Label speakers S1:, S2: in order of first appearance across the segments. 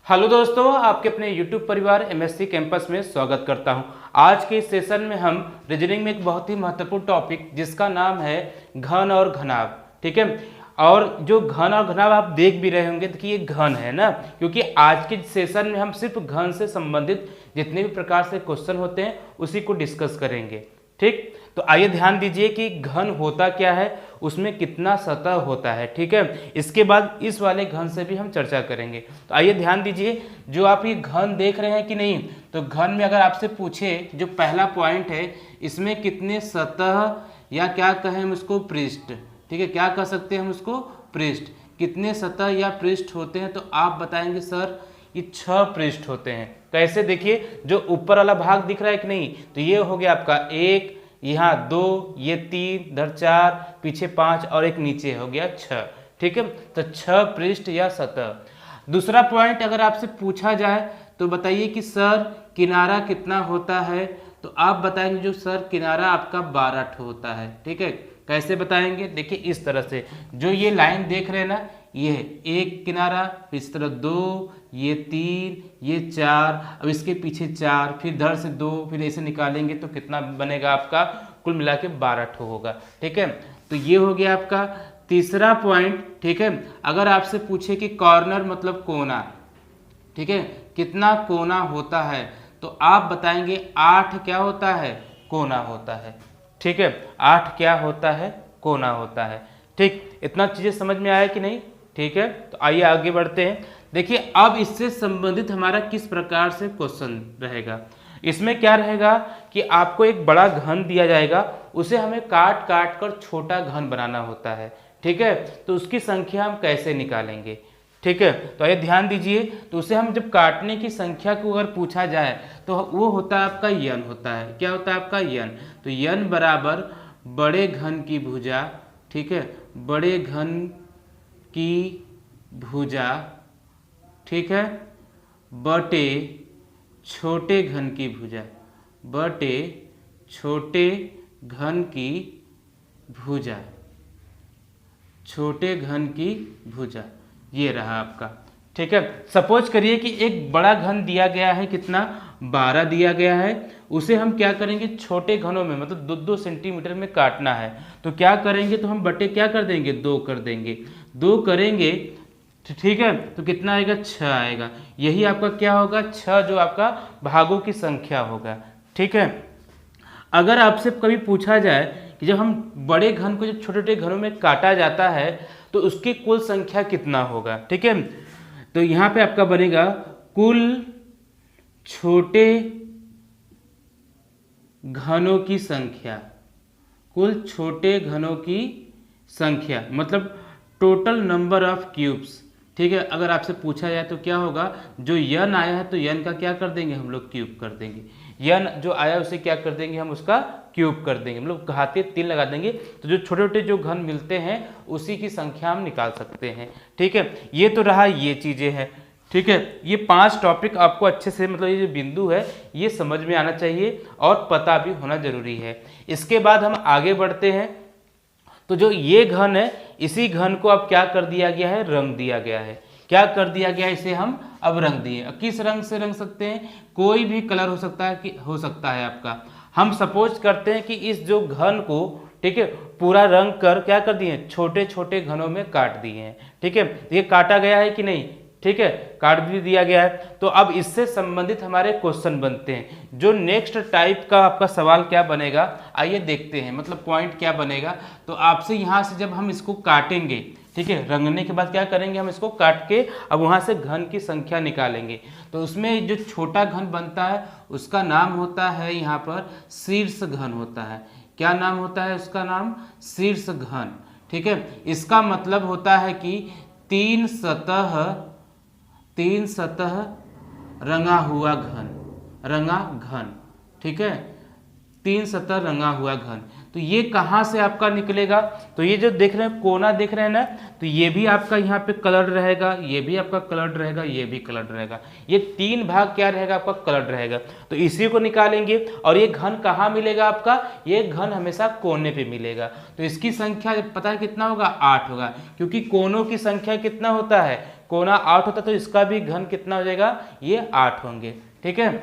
S1: Hello दोस्तों, आपके अपने YouTube परिवार MSc कैंपस में स्वागत करता हूं। आज के इस सेशन में हम रीजनिंग में एक बहुत ही महत्वपूर्ण टॉपिक जिसका नाम है घन और घनाभ। ठीक है, और जो घन और घनाभ आप देख भी रहे होंगे कि ये घन है ना, क्योंकि आज के सेशन में हम सिर्फ घन से संबंधित जितने भी प्रकार से क्वेश्चन होते हैं उसी को डिस्कस करेंगे। ठीक, तो आइए ध्यान दीजिए कि घन होता क्या है, उसमें कितना सतह होता है। ठीक है, इसके बाद इस वाले घन से भी हम चर्चा करेंगे। तो आइए ध्यान दीजिए, जो आप ये घन देख रहे हैं कि नहीं, तो घन में अगर आपसे पूछे जो पहला पॉइंट है, इसमें कितने सतह या क्या कहें हम उसको पृष्ठ। ठीक है, क्या कह सकते हैं हम उसको पृष्ठ, कितने सतह या पृष्ठ होते हैं। तो आप बताएंगे सर ये 6 पृष्ठ होते हैं। कैसे, देखिए जो ऊपर वाला भाग दिख रहा है कि नहीं, तो ये हो गया आपका 1, यहाँ 2, ये 3, इधर 4, पीछे 5 और एक नीचे हो गया 6। ठीक है, तो 6 पृष्ठ या सतह। दूसरा पॉइंट अगर आपसे पूछा जाए तो बताइए कि सर किनारा कितना होता है, तो आप बताएंगे जो सर किनारा आपका 12 ठो होता है। ठीक है, कैसे बताएंगे, देखिए इस तरह से, जो ये लाइन देख रहे हैं ना, ये है एक किनारा, इस तरह 2, ये 3, ये 4, अब इसके पीछे 4, फिर इधर से 2, फिर ऐसे निकालेंगे तो कितना बनेगा आपका, कुल मिला के 12 ठो होगा। ठीक है, तो ये हो गया आपका तीसरा पॉइंट। ठीक है, अगर आपसे पूछे कि कॉर्नर मतलब कोना, ठीक है, कितना कोना होता है, तो आप बताएंगे 8 क्या होता है, कोना होता है। ठीक है, 8 क्या होता है, कोना होता है। ठीक, इतना चीजें समझ में आया कि नहीं। ठीक है, तो आइए आगे बढ़ते हैं। देखिए अब इससे संबंधित हमारा किस प्रकार से क्वेश्चन रहेगा। इसमें क्या रहेगा कि आपको एक बड़ा घन दिया जाएगा, उसे हमें काट काट कर छोटा घन बनाना होता है। ठीक है, तो उसकी संख्या हम कैसे निकालेंगे। ठीक है, तो आइए ध्यान दीजिए, तो उसे हम जब काटने की संख्या को अगर पूछा जाए तो वो होता है आपका यन होता है। क्या होता है आपका यन, तो यन बराबर बड़े घन की भुजा। ठीक है, बड़े घन की भुजा, ठीक है, बटे छोटे घन की भुजा, बटे छोटे घन की भुजा, छोटे घन की भुजा, ये रहा आपका। ठीक है, सपोज करिए कि एक बड़ा घन दिया गया है, कितना 12 दिया गया है, उसे हम क्या करेंगे छोटे घनों में, मतलब 2-2 सेंटीमीटर में काटना है। तो क्या करेंगे, तो हम बटे क्या कर देंगे, 2 कर देंगे, 2 करेंगे। ठीक है, तो कितना आएगा, 6 आएगा। यही आपका क्या होगा, 6 जो आपका भागों की संख्या होगा। ठीक है, अगर आपसे कभी पूछा जाए कि जब हम बड़े घन को जब छोटे छोटे घनों में काटा जाता है तो उसकी कुल संख्या कितना होगा। ठीक है, तो यहाँ पे आपका बनेगा कुल छोटे घनों की संख्या, कुल छोटे घनों की संख्या मतलब टोटल नंबर ऑफ क्यूब्स। ठीक है, अगर आपसे पूछा जाए तो क्या होगा, जो यन आया है तो यन का क्या कर देंगे हम लोग, क्यूब कर देंगे। यन जो आया उसे क्या कर देंगे हम, उसका क्यूब कर देंगे, मतलब घातीय 3 लगा देंगे। तो जो छोटे छोटे जो घन मिलते हैं उसी की संख्या हम निकाल सकते हैं। ठीक है, ये तो रहा, ये चीजें हैं। ठीक है, ये 5 टॉपिक आपको अच्छे से, मतलब ये जो बिंदु है ये समझ में आना चाहिए और पता भी होना जरूरी है। इसके बाद हम आगे बढ़ते हैं। तो जो ये घन है, इसी घन को अब क्या कर दिया गया है, रंग दिया गया है। क्या कर दिया गया है, इसे हम अब रंग दिए। किस रंग से रंग सकते हैं, कोई भी कलर हो सकता है, कि हो सकता है आपका। हम सपोज करते हैं कि इस जो घन को, ठीक है, पूरा रंग कर क्या कर दिए, छोटे छोटे घनों में काट दिए हैं। ठीक है, ये काटा गया है कि नहीं, ठीक है, काट भी दिया गया है। तो अब इससे संबंधित हमारे क्वेश्चन बनते हैं। जो नेक्स्ट टाइप का आपका सवाल क्या बनेगा, आइए देखते हैं, मतलब पॉइंट क्या बनेगा। तो आपसे यहाँ से जब हम इसको काटेंगे, ठीक है, रंगने के बाद क्या करेंगे, हम इसको काट के अब वहाँ से घन की संख्या निकालेंगे। तो उसमें जो छोटा घन बनता है उसका नाम होता है यहाँ पर शीर्ष घन होता है। क्या नाम होता है उसका, नाम शीर्ष घन। ठीक है, इसका मतलब होता है कि 3 सतह रंगा हुआ घन, रंगा घन। ठीक है, 3 सतह रंगा हुआ घन। तो ये कहाँ से आपका निकलेगा, तो ये जो देख रहे हैं कोना देख रहे हैं ना, तो ये भी आपका यहाँ पे कलर रहेगा, ये भी आपका कलर रहेगा, ये भी कलर रहेगा। ये 3 भाग क्या रहेगा आपका, कलर रहेगा। तो इसी को निकालेंगे और ये घन कहाँ मिलेगा आपका, ये घन हमेशा कोने पे मिलेगा। तो इसकी संख्या पता है कितना होगा, 8 होगा, क्योंकि कोनों की संख्या कितना होता है, कोना 8 होता तो इसका भी घन कितना हो जाएगा, ये 8 होंगे। ठीक है,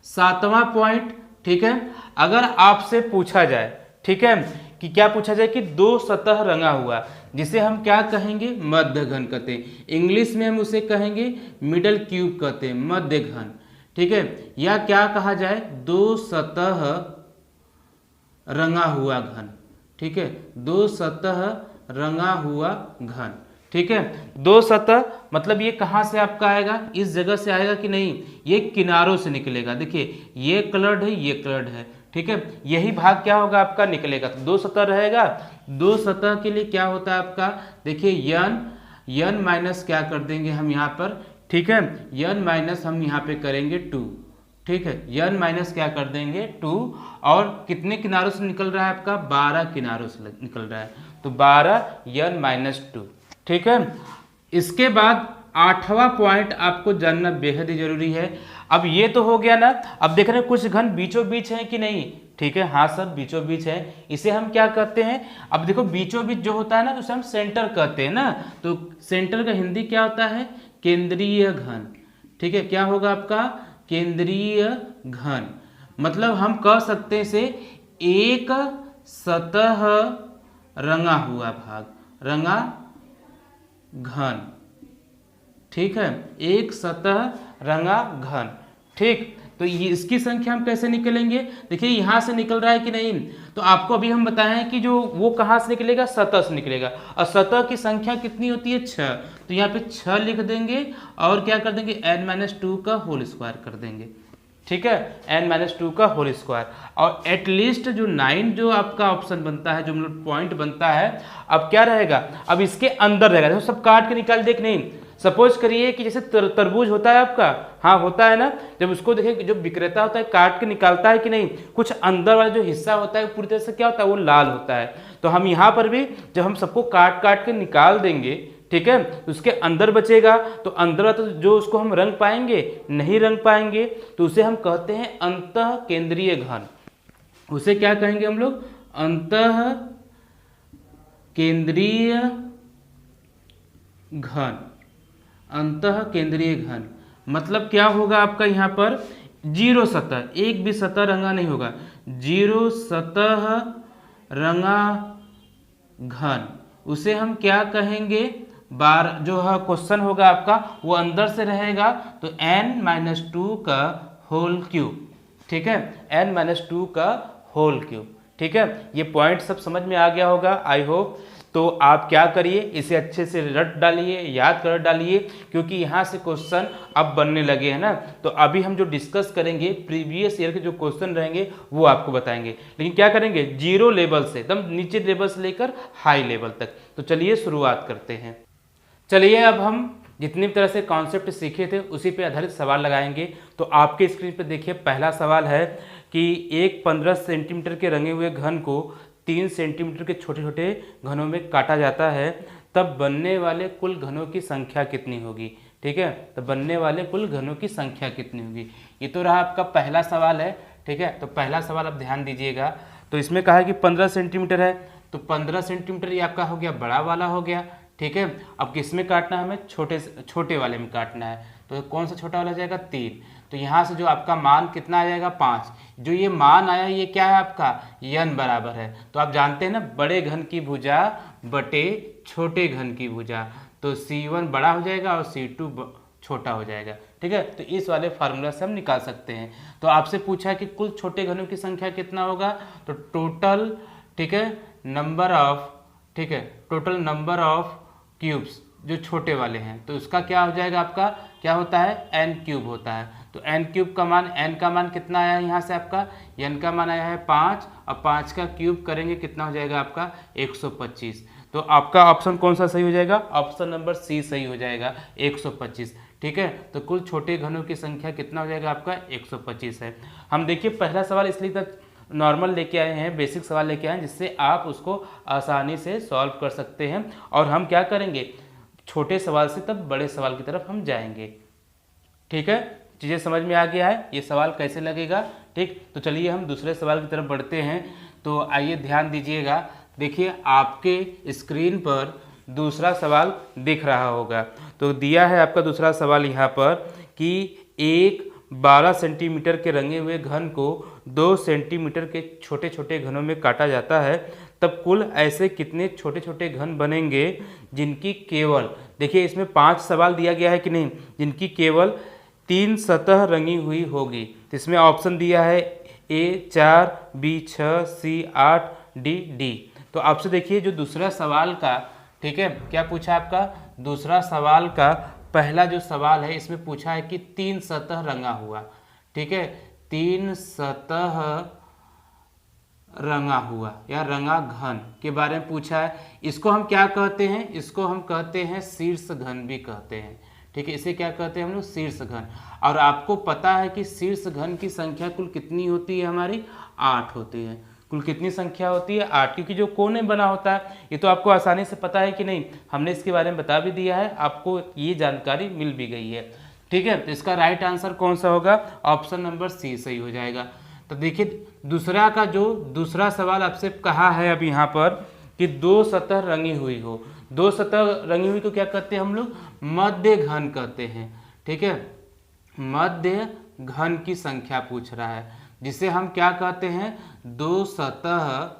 S1: 7वां पॉइंट, ठीक है, अगर आपसे पूछा जाए, ठीक है, कि क्या पूछा जाए कि दो सतह रंगा हुआ, जिसे हम क्या कहेंगे, मध्य घन कहते हैं। इंग्लिश में हम उसे कहेंगे मिडल क्यूब कहते हैं, मध्य घन। ठीक है, या क्या कहा जाए, दो सतह रंगा हुआ घन। ठीक है, दो सतह रंगा हुआ घन। ठीक है, दो सतह मतलब ये कहाँ से आपका आएगा, इस जगह से आएगा कि नहीं, ये किनारों से निकलेगा। देखिए ये कलर्ड है, ये कलर्ड है। ठीक है, यही भाग क्या होगा आपका, निकलेगा। तो दो सतह रहेगा, दो सतह के लिए क्या होता है आपका, देखिए यन माइनस क्या कर देंगे हम यहाँ पर, ठीक है, यन माइनस हम यहाँ पे करेंगे 2। ठीक है, यन माइनस क्या कर देंगे 2, और कितने किनारों से निकल रहा है आपका, 12 किनारों से निकल रहा है, तो 12 यन माइनस 2। ठीक है, इसके बाद 8वां पॉइंट आपको जानना बेहद ही जरूरी है। अब ये तो हो गया ना, अब देख रहे हैं कुछ घन बीचों बीच है कि नहीं। ठीक है, हाँ सर बीचों बीच है, इसे हम क्या कहते हैं, अब देखो बीचों बीच जो होता है ना, तो उसे हम सेंटर कहते हैं ना। तो सेंटर का हिंदी क्या होता है, केंद्रीय घन। ठीक है, क्या होगा आपका, केंद्रीय घन। मतलब हम कह सकते हैं इसे एक सतह रंगा हुआ भाग, रंगा घन। ठीक है, एक सतह रंगा घन। ठीक, तो ये इसकी संख्या हम कैसे निकलेंगे, देखिए यहां से निकल रहा है कि नहीं, तो आपको अभी हम बताएं कि जो वो कहां से निकलेगा, सतह से निकलेगा, और सतह की संख्या कितनी होती है, 6। तो यहाँ पे 6 लिख देंगे, और क्या कर देंगे, n-2 का होल स्क्वायर कर देंगे। ठीक है, n-2 का होल स्क्वायर, और एटलीस्ट जो 9 जो आपका ऑप्शन बनता है, जो मतलब पॉइंट बनता है, अब क्या रहेगा, अब इसके अंदर रहेगा। देखो सब काट के निकाल दे कि नहीं। सपोज करिए कि जैसे तरबूज होता है आपका, हाँ होता है ना, जब उसको देखिए जो विक्रेता होता है काट के निकालता है कि नहीं, कुछ अंदर वाला जो हिस्सा होता है पूरी तरह से क्या होता है, वो लाल होता है। तो हम यहाँ पर भी जब हम सबको काट काट के निकाल देंगे, ठीक है, उसके अंदर बचेगा, तो अंदर वाला तो जो उसको हम रंग पाएंगे, नहीं रंग पाएंगे, तो उसे हम कहते हैं अंतः केंद्रीय घन। उसे क्या कहेंगे हम लोग, अंतः केंद्रीय घन। अंतः केंद्रीय घन मतलब क्या होगा आपका, यहाँ पर जीरो सतह, एक भी सतह रंगा नहीं होगा, जीरो सतह रंगा घन, उसे हम क्या कहेंगे, जो है क्वेश्चन होगा आपका वो अंदर से रहेगा, तो n-2 का होल क्यूब। ठीक है, n-2 का होल क्यूब। ठीक है, ये पॉइंट सब समझ में आ गया होगा आई होप। तो आप क्या करिए, इसे अच्छे से रट डालिए, याद कर डालिए, क्योंकि यहाँ से क्वेश्चन अब बनने लगे हैं ना। तो अभी हम जो डिस्कस करेंगे प्रीवियस ईयर के जो क्वेश्चन रहेंगे वो आपको बताएंगे, लेकिन क्या करेंगे, जीरो लेवल से एकदम नीचे लेवल से लेकर हाई लेवल तक। तो चलिए शुरुआत करते हैं। चलिए अब हम जितनी तरह से कॉन्सेप्ट सीखे थे उसी पे आधारित सवाल लगाएंगे। तो आपके स्क्रीन पर देखिए पहला सवाल है कि एक 15 सेंटीमीटर के रंगे हुए घन को 3 सेंटीमीटर के छोटे छोटे घनों में काटा जाता है, तब बनने वाले कुल घनों की संख्या कितनी होगी। ठीक है, तो बनने वाले कुल घनों की संख्या कितनी होगी, ये तो रहा आपका पहला सवाल है। ठीक है, तो पहला सवाल आप ध्यान दीजिएगा। तो इसमें कहा है कि 15 सेंटीमीटर है, तो 15 सेंटीमीटर ये आपका हो गया बड़ा वाला हो गया। ठीक है, अब किस में काटना है, हमें छोटे वाले में काटना है। तो कौन सा छोटा वाला जाएगा, 3। तो यहाँ से जो आपका मान कितना आ जाएगा, 5। जो ये मान आया ये क्या है आपका, n बराबर है। तो आप जानते हैं ना, बड़े घन की भुजा बटे छोटे घन की भुजा, तो C1 बड़ा हो जाएगा और C2 छोटा हो जाएगा। ठीक है, तो इस वाले फार्मूला से हम निकाल सकते हैं। तो आपसे पूछा है कि कुल छोटे घनों की संख्या कितना होगा, तो टोटल, ठीक है, नंबर ऑफ, ठीक है, टोटल नंबर ऑफ क्यूब्स जो छोटे वाले हैं, तो उसका क्या हो जाएगा, आपका क्या होता है, n³ होता है। तो n³ का मान, n का मान कितना आया है यहाँ से आपका, n का मान आया है 5, और 5 का क्यूब करेंगे कितना हो जाएगा आपका 125। तो आपका ऑप्शन कौन सा सही हो जाएगा, ऑप्शन नंबर सी सही हो जाएगा, 125। ठीक है, तो कुल छोटे घनों की संख्या कितना हो जाएगा आपका 125 है। हम देखिए पहला सवाल इसलिए तक नॉर्मल लेके आए हैं, बेसिक सवाल लेके आए हैं, जिससे आप उसको आसानी से सॉल्व कर सकते हैं। और हम क्या करेंगे, छोटे सवाल से तब बड़े सवाल की तरफ हम जाएंगे। ठीक है, चीज़ें समझ में आ गया है, ये सवाल कैसे लगेगा। ठीक, तो चलिए हम दूसरे सवाल की तरफ बढ़ते हैं। तो आइए ध्यान दीजिएगा, देखिए आपके स्क्रीन पर दूसरा सवाल दिख रहा होगा। तो दिया है आपका दूसरा सवाल यहाँ पर कि एक 12 सेंटीमीटर के रंगे हुए घन को 2 सेंटीमीटर के छोटे छोटे घनों में काटा जाता है, तब कुल ऐसे कितने छोटे छोटे घन बनेंगे जिनकी केवल, देखिए इसमें 5 सवाल दिया गया है कि नहीं, जिनकी केवल 3 सतह रंगी हुई होगी। तो इसमें ऑप्शन दिया है A 4, B 6, C 8, D। तो आपसे देखिए जो दूसरा सवाल का, ठीक है, क्या पूछा आपका दूसरा सवाल का पहला जो सवाल है इसमें पूछा है कि 3 सतह रंगा हुआ, ठीक है, 3 सतह रंगा हुआ या रंगा घन के बारे में पूछा है। इसको हम क्या कहते हैं, इसको हम कहते हैं शीर्ष घन भी कहते हैं, ठीक है, इसे क्या कहते हैं हम लोग, शीर्ष घन। और आपको पता है कि शीर्ष घन की संख्या कुल कितनी होती है, हमारी 8 होती है। कुल कितनी संख्या होती है, 8, क्योंकि जो कोने बना होता है ये तो आपको आसानी से पता है कि नहीं, हमने इसके बारे में बता भी दिया है, आपको ये जानकारी मिल भी गई है, ठीक है। तो इसका राइट आंसर कौन सा होगा, ऑप्शन नंबर सी सही हो जाएगा। तो देखिए दूसरा का जो दूसरा सवाल आपसे कहा है अब यहाँ पर कि 2 सतह रंगी हुई हो, 2 सतह रंगी हुई को क्या कहते हैं हम लोग, मध्य घन कहते हैं, ठीक है, मध्य घन की संख्या पूछ रहा है, जिसे हम क्या कहते हैं, 2 सतह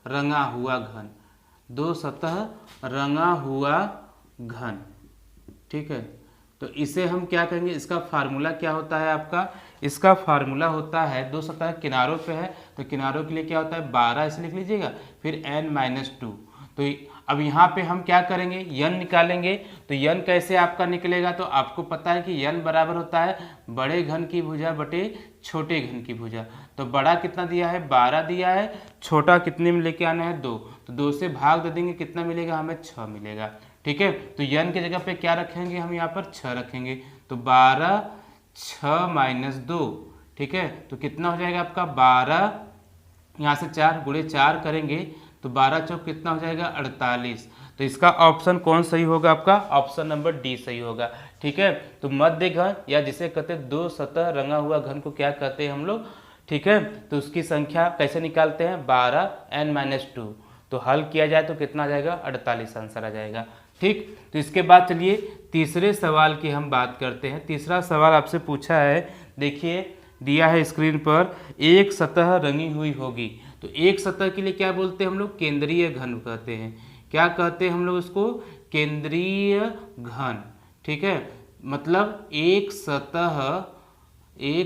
S1: रंगा हुआ घन, 2 सतह रंगा हुआ घन, ठीक है। तो इसे हम क्या कहेंगे, इसका फार्मूला क्या होता है आपका, इसका फार्मूला होता है 2 सतह किनारों पे है तो किनारों के लिए क्या होता है 12, इसे लिख लीजिएगा, फिर n-2। तो अब यहाँ पे हम क्या करेंगे, n निकालेंगे। तो n कैसे आपका निकलेगा, तो आपको पता है कि n बराबर होता है बड़े घन की भुजा बटे छोटे घन की भुजा। तो बड़ा कितना दिया है, 12 दिया है, छोटा कितने में लेके आना है 2, तो 2 से भाग दे देंगे, कितना मिलेगा हमें, 6 मिलेगा, ठीक है। तो n की जगह पे क्या रखेंगे हम, यहाँ पर 6 रखेंगे। तो 12 6 - 2, ठीक है, तो कितना हो जाएगा आपका 12, यहाँ से 4 गुणे 4 करेंगे तो 12 चौक कितना हो जाएगा 48। तो इसका ऑप्शन कौन सही होगा आपका, ऑप्शन नंबर डी सही होगा, ठीक है। तो मध्य घन या जिसे कहते हैं 2 सतह रंगा हुआ घन को क्या कहते हैं हम लोग, ठीक है। तो उसकी संख्या कैसे निकालते हैं, 12 n-2, तो हल किया जाए तो कितना आ जाएगा 48 आंसर आ जाएगा, ठीक। तो इसके बाद चलिए तीसरे सवाल की हम बात करते हैं। तीसरा सवाल आपसे पूछा है, देखिए दिया है स्क्रीन पर, एक सतह रंगी हुई होगी। तो एक सतह के लिए क्या बोलते हैं हम लोग, केंद्रीय घन कहते हैं। क्या कहते हैं हम लोग उसको, केंद्रीय घन, ठीक है। मतलब एक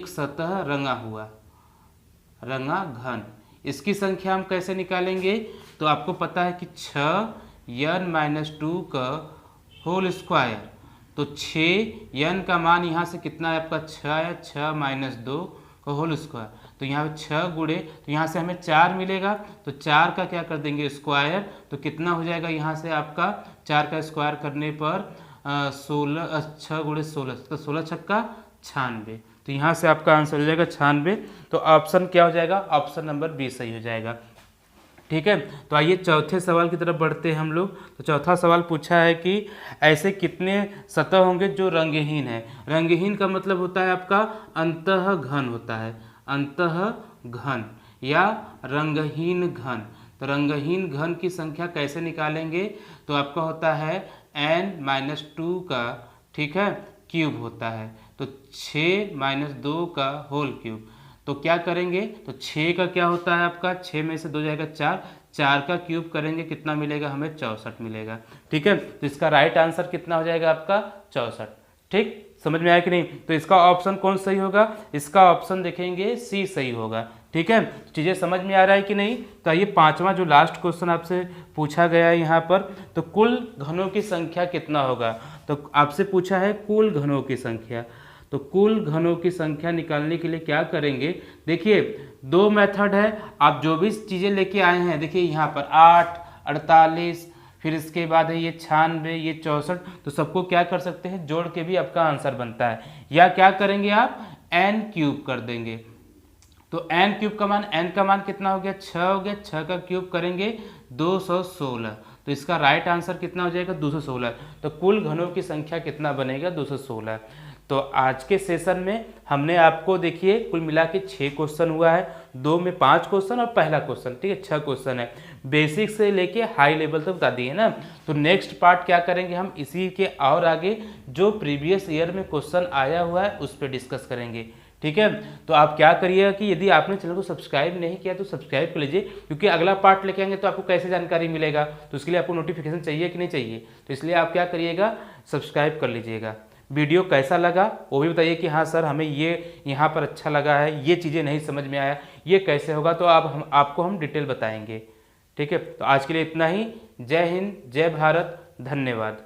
S1: सतह रंगा हुआ, रंगा घन, इसकी संख्या हम कैसे निकालेंगे, तो आपको पता है कि 6n-2 का होल स्क्वायर। तो 6n का मान यहाँ से कितना है आपका 6 है, 6 - 2 का होल स्क्वायर। तो यहाँ पे 6 गुणे, तो यहाँ से हमें 4 मिलेगा, तो 4 का क्या कर देंगे स्क्वायर, तो कितना हो जाएगा यहाँ से आपका 4 का स्क्वायर करने पर 16, 6 गुणे 16, तो 16 छक्का 96। तो यहाँ से आपका आंसर हो जाएगा 96। तो ऑप्शन क्या हो जाएगा, ऑप्शन नंबर बी सही हो जाएगा, ठीक है। तो आइए चौथे सवाल की तरफ बढ़ते हैं हम लोग। तो चौथा सवाल पूछा है कि ऐसे कितने सतह होंगे जो रंगहीन है। रंगहीन का मतलब होता है आपका अंतः घन होता है, अंतः घन या रंगहीन घन। तो रंगहीन घन की संख्या कैसे निकालेंगे, तो आपका होता है n-2 का, ठीक है, क्यूब होता है। तो 6 - 2 का होल क्यूब। तो क्या करेंगे, तो 6 का क्या होता है आपका, 6 में से 2 जाएगा 4, 4 का क्यूब करेंगे कितना मिलेगा हमें 64 मिलेगा, ठीक है। तो इसका राइट आंसर कितना हो जाएगा आपका 64, ठीक। समझ में आया कि नहीं। तो इसका ऑप्शन कौन सही होगा, इसका ऑप्शन देखेंगे सी सही होगा, ठीक है। चीज़ें समझ में आ रहा है कि नहीं। तो ये पांचवा जो लास्ट क्वेश्चन आपसे पूछा गया है यहाँ पर, तो कुल घनों की संख्या कितना होगा। तो आपसे पूछा है कुल घनों की संख्या। तो कुल घनों की संख्या निकालने के लिए क्या करेंगे, देखिए 2 मेथड है। आप जो भी चीज़ें लेके आए हैं, देखिए यहाँ पर 8, 48, फिर इसके बाद है ये 96, ये 64, तो सबको क्या कर सकते हैं, जोड़ के भी आपका आंसर बनता है। या क्या करेंगे आप n क्यूब कर देंगे। तो n क्यूब का मान, n का मान कितना हो गया 6 हो गया, 6 का क्यूब करेंगे 216। तो इसका राइट आंसर कितना हो जाएगा 216। तो कुल घनों की संख्या कितना बनेगा 216। तो आज के सेशन में हमने आपको देखिए कुल मिला के 6 क्वेश्चन हुआ है, 2 में 5 क्वेश्चन और पहला क्वेश्चन, ठीक है 6 क्वेश्चन है, बेसिक से लेके हाई लेवल तक बता दिए ना। तो नेक्स्ट पार्ट क्या करेंगे हम, इसी के और आगे जो प्रीवियस ईयर में क्वेश्चन आया हुआ है उस पर डिस्कस करेंगे, ठीक है। तो आप क्या करिएगा कि यदि आपने चैनल को सब्सक्राइब नहीं किया तो सब्सक्राइब कर लीजिए, क्योंकि अगला पार्ट लेके आएंगे तो आपको कैसे जानकारी मिलेगा, तो उसके लिए आपको नोटिफिकेशन चाहिए कि नहीं चाहिए, तो इसलिए आप क्या करिएगा, सब्सक्राइब कर लीजिएगा। वीडियो कैसा लगा वो भी बताइए कि हाँ सर हमें ये यहाँ पर अच्छा लगा है, ये चीज़ें नहीं समझ में आया, ये कैसे होगा, तो आपको हम डिटेल बताएंगे, ठीक है। तो आज के लिए इतना ही। जय हिंद, जय भारत, धन्यवाद।